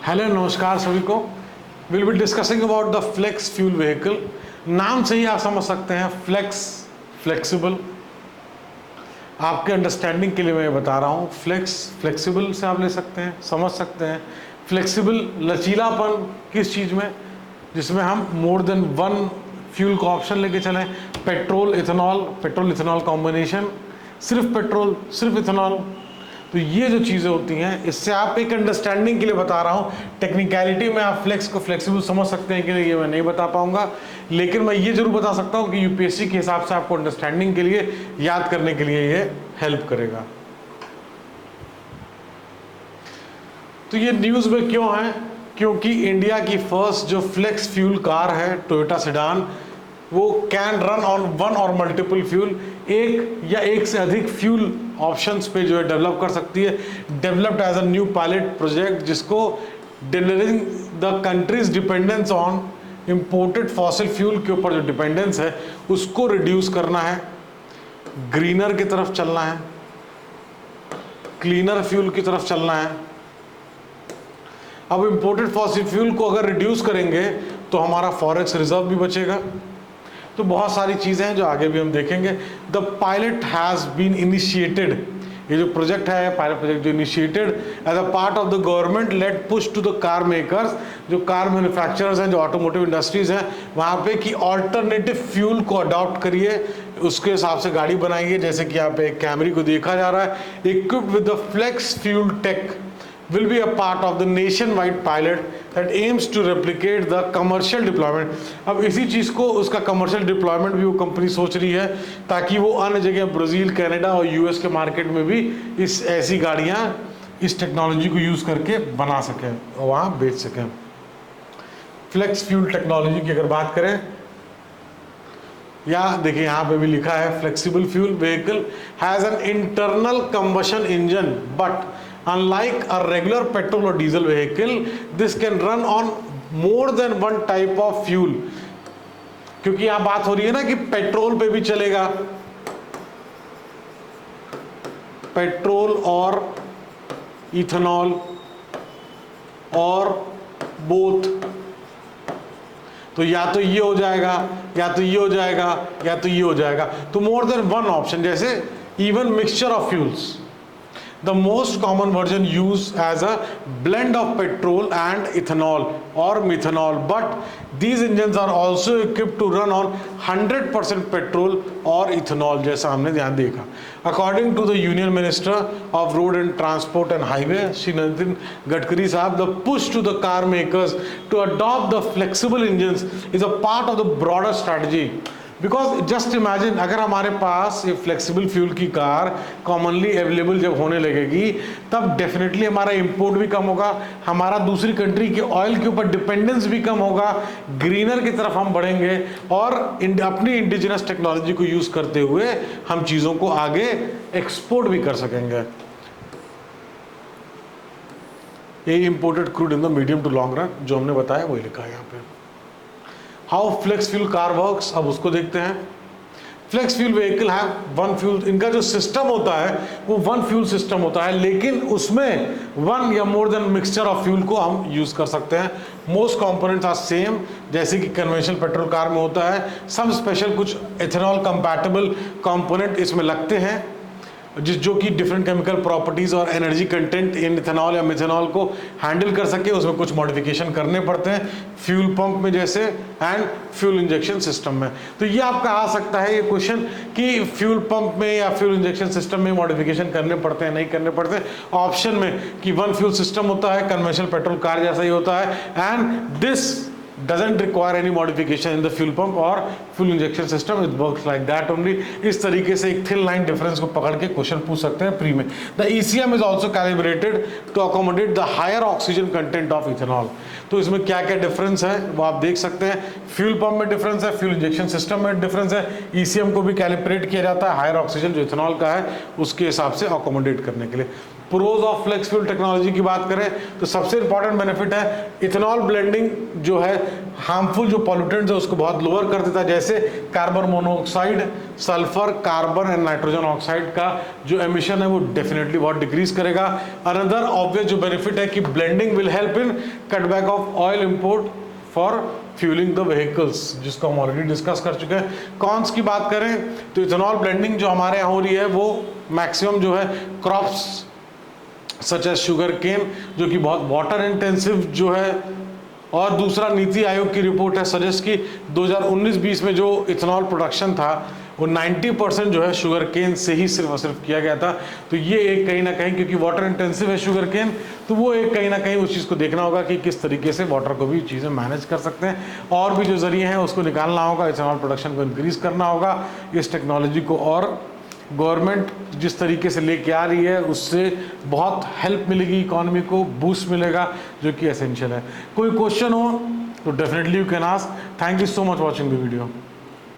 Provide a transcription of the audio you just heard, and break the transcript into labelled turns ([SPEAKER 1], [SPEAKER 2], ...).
[SPEAKER 1] Hello नमस्कार सभी को। Will be discussing about the flex fuel vehicle. नाम से ही आप समझ सकते हैं फ्लेक्स, फ्लेक्सिबल। आपके अंडरस्टैंडिंग के लिए मैं बता रहा हूँ, फ्लेक्स फ्लेक्सिबल से आप ले सकते हैं, समझ सकते हैं। फ्लेक्सिबल लचीलापन किस चीज़ में, जिसमें हम मोर देन वन फ्यूल का ऑप्शन लेके चलें। पेट्रोल इथेनॉल कॉम्बिनेशन, सिर्फ पेट्रोल सिर्फ इथेनॉल। तो ये जो चीज़ें होती हैं, इससे आप एक अंडरस्टैंडिंग के लिए बता रहा हूँ। टेक्निकलिटी में आप फ्लेक्स को फ्लेक्सिबल समझ सकते हैं कि नहीं, ये मैं नहीं बता पाऊंगा, लेकिन मैं ये जरूर बता सकता हूँ कि यूपीएससी के हिसाब से आपको अंडरस्टैंडिंग के लिए, याद करने के लिए ये हेल्प करेगा। तो ये न्यूज़ में क्यों है? क्योंकि इंडिया की फर्स्ट जो फ्लेक्स फ्यूल कार है टोयोटा सेडान, वो कैन रन ऑन वन और मल्टीपल फ्यूल, एक या एक से अधिक फ्यूल ऑप्शंस पे जो है डेवलप कर सकती है। Developed as a new pilot project, जिसको delivering the countries dependence on imported fossil fuel के ऊपर जो डिपेंडेंस है उसको रिड्यूस करना है, ग्रीनर की तरफ चलना है, क्लीनर फ्यूल की तरफ चलना है। अब इंपोर्टेड फॉसिल फ्यूल को अगर रिड्यूस करेंगे तो हमारा फॉरेक्स रिजर्व भी बचेगा। तो बहुत सारी चीज़ें हैं जो आगे भी हम देखेंगे। The pilot has been initiated, ये जो प्रोजेक्ट है पायलट प्रोजेक्ट जो initiated as a part of the government let push to the car makers, जो कार मैन्युफैक्चरर्स हैं, जो ऑटोमोटिव इंडस्ट्रीज हैं, वहाँ पे कि ऑल्टरनेटिव फ्यूल को अडॉप्ट करिए, उसके हिसाब से गाड़ी बनाइए। जैसे कि यहाँ पे कैमरी को देखा जा रहा है, equipped with the flex fuel tech will be a part of the nationwide pilot that aims to replicate the commercial deployment। अब इसी चीज़ को, उसका कमर्शियल डिप्लॉयमेंट भी वो कंपनी सोच रही है, ताकि वो अन्य जगह ब्राज़ील, कनाडा और यूएस के मार्केट में भी इस ऐसी गाड़ियाँ इस टेक्नोलॉजी को यूज़ करके बना सकें और वहाँ बेच सकें। फ्लेक्स फ्यूल टेक्नोलॉजी की अगर बात करें, या देखिए यहाँ पे भी लिखा है flexible fuel vehicle has an internal combustion engine but unlike a regular petrol or diesel vehicle, this can run on more than one type of fuel। क्योंकि यहां बात हो रही है ना कि पेट्रोल पे भी चलेगा, पेट्रोल और इथेनॉल और बोथ। तो या तो ये हो जाएगा, या तो ये हो जाएगा, या तो ये हो जाएगा। तो मोर देन वन ऑप्शन, जैसे even mixture of fuels. The most common version used as a blend of petrol and ethanol or methanol, but these engines are also equipped to run on 100% petrol or ethanol, जैसा हमने ध्यान देखा। According to the Union Minister of Road and Transport and Highway, Shri Nitin Gadkari साहब, the push to the car makers to adopt the flexible engines is a part of the broader strategy। Because just imagine, अगर हमारे पास ये flexible fuel की car commonly available जब होने लगेगी, तब definitely हमारा इंपोर्ट भी कम होगा, हमारा दूसरी कंट्री के ऑयल के ऊपर डिपेंडेंस भी कम होगा, ग्रीनर की तरफ हम बढ़ेंगे और अपनी इंडिजिनस टेक्नोलॉजी को यूज़ करते हुए हम चीज़ों को आगे एक्सपोर्ट भी कर सकेंगे। ये imported crude in the medium to long run, जो हमने बताया वही लिखा है यहाँ पे। How flex fuel car works, अब उसको देखते हैं। फ्लेक्स फ्यूल व्हीकल है वन फ्यूल, इनका जो सिस्टम होता है वो वन फ्यूल सिस्टम होता है, लेकिन उसमें वन या more than mixture of fuel को हम यूज़ कर सकते हैं। मोस्ट कंपोनेंट्स आर सेम, जैसे कि कन्वेंशनल पेट्रोल कार में होता है। सम स्पेशल कुछ एथेनॉल कंपैटिबल कंपोनेंट इसमें लगते हैं, जो कि डिफरेंट केमिकल प्रॉपर्टीज़ और एनर्जी कंटेंट इन इथेनॉल या मिथेनॉल को हैंडल कर सके, उसमें कुछ मॉडिफिकेशन करने पड़ते हैं फ्यूल पंप में जैसे, एंड फ्यूल इंजेक्शन सिस्टम में। तो ये आपका आ सकता है ये क्वेश्चन कि फ्यूल पंप में या फ्यूल इंजेक्शन सिस्टम में मॉडिफिकेशन करने पड़ते हैं, नहीं करने पड़ते हैं। ऑप्शन में कि वन फ्यूल सिस्टम होता है, कन्वेंशनल पेट्रोल कार जैसा ही होता है, and this doesn't require any modification in the fuel pump or fuel injection system, it works like that only। इस तरीके से एक थिन लाइन डिफरेंस को पकड़ के क्वेश्चन पूछ सकते हैं प्री में। The ECM is also calibrated to accommodate the higher oxygen content of ethanol। तो इसमें क्या क्या डिफरेंस है वो आप देख सकते हैं। फ्यूल पंप में डिफरेंस है, फ्यूल इंजेक्शन सिस्टम में डिफरेंस है, ECM को भी कैलिब्रेट किया जाता है हायर ऑक्सीजन जो इथेनॉल का है उसके हिसाब से अकोमोडेट करने के लिए। Pros of flex fuel technology की बात करें तो सबसे इंपॉर्टेंट बेनिफिट है इथेनॉल ब्लेंडिंग जो है हार्मफुल जो पॉल्यूटेंट्स है उसको बहुत लोअर कर देता है, जैसे carbon monoxide, sulphur, carbon and nitrogen oxide का जो एमिशन है वो डेफिनेटली बहुत डिक्रीज करेगा। अनदर ऑब्वियस जो बेनिफिट है कि blending will help in cutback of oil import for fuelling the vehicles, जिसको हम ऑलरेडी डिस्कस कर चुके हैं। कॉन्स की बात करें तो इथेनॉल ब्लेंडिंग जो हमारे यहाँ हो रही है वो मैक्सिमम जो है crops such as sugar cane जो कि बहुत वाटर इंटेंसिव जो है, और दूसरा नीति आयोग की रिपोर्ट है सजेस्ट कि 2019-20 में जो इथेनॉल प्रोडक्शन था वो 90% जो है शुगर केन से ही सिर्फ और सिर्फ किया गया था। तो ये एक कहीं ना कहीं, क्योंकि वाटर इंटेंसिव है शुगर केन, तो वो एक कहीं ना कहीं उस चीज़ को देखना होगा कि किस तरीके से वाटर को भी चीज़ें मैनेज कर सकते हैं, और भी जो जरिए हैं उसको निकालना होगा, इथेनॉल प्रोडक्शन को इंक्रीज करना होगा। इस टेक्नोलॉजी को और गवर्नमेंट जिस तरीके से लेके आ रही है उससे बहुत हेल्प मिलेगी, इकोनॉमी को बूस्ट मिलेगा, जो कि एसेंशियल है। कोई क्वेश्चन हो तो definitely you can ask. Thank you so much watching the video.